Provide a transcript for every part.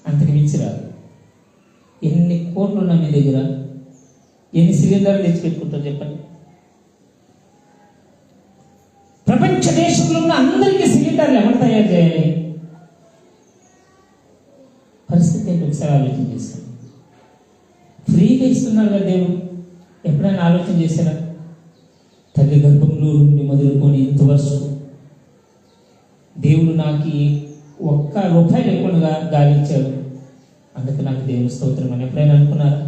అంతకు మించి రాదు. ఎన్ని కోట్లు ఉన్నా మీ దగ్గర, ఎన్ని సిలిండర్లు తెచ్చిపెట్టుకుంటారు చెప్పండి? ప్రపంచ దేశంలో ఉన్న అందరికీ సిలిండర్లు ఎవరు తయారు చేయాలి? పరిస్థితి ఏంటి ఒకసారి ఆలోచన చేస్తాను. ఫ్రీగా ఇస్తున్నారు కదా దేవుడు. ఎప్పుడైనా ఆలోచన చేశారా? తల్లి గర్భంలో నుండి మొదలుకొని ఇంతవరకు దేవుడు నాకు ₹1 లేకుండా గాలిచ్చాడు, అందుకు నాకు దేవుని స్తోత్రం అని ఎప్పుడైనా అనుకున్నారా?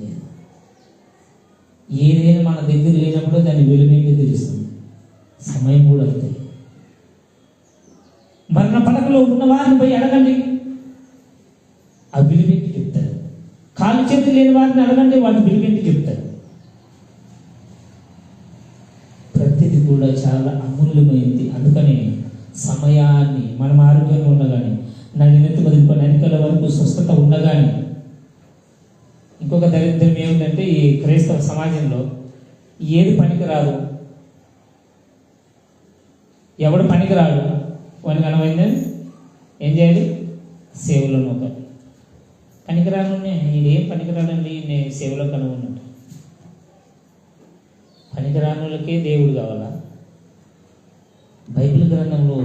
లేదు. ఏదైనా మన దగ్గర లేనప్పుడు దాన్ని వెలుగేంటి తెలుస్తుంది. సమయం కూడా అంతే. మరణ పడకలో ఉన్న వారిని పోయి అడగండి, ఆ విలువేంటి చెప్తారు. కాలు చేతులు లేని వారిని అడగండి, వాటి విలువేంటి చెప్తారు. ప్రతిదీ కూడా చాలా అమూల్యమైంది. అందుకని సమయాన్ని మనం ఆరోగ్యంగా ఉండగానే, నడినెత్తి మొదలుకొని అరికల వరకు స్వస్థత ఉండగానే. ఇంకొక దరిద్రం ఏమిటంటే, ఈ క్రైస్తవ సమాజంలో ఏది పనికిరాదు, ఎవడు పనికిరాడు వానికి అనమైందని ఏం చేయాలి? సేవలో నూక పనికిరాను, ఇదేం పనికిరాడండి, నేను సేవలో కనుగొన్నట్టు. పనికిరానులకే దేవుడు కావాలా? బైబిల్ గ్రంథంలో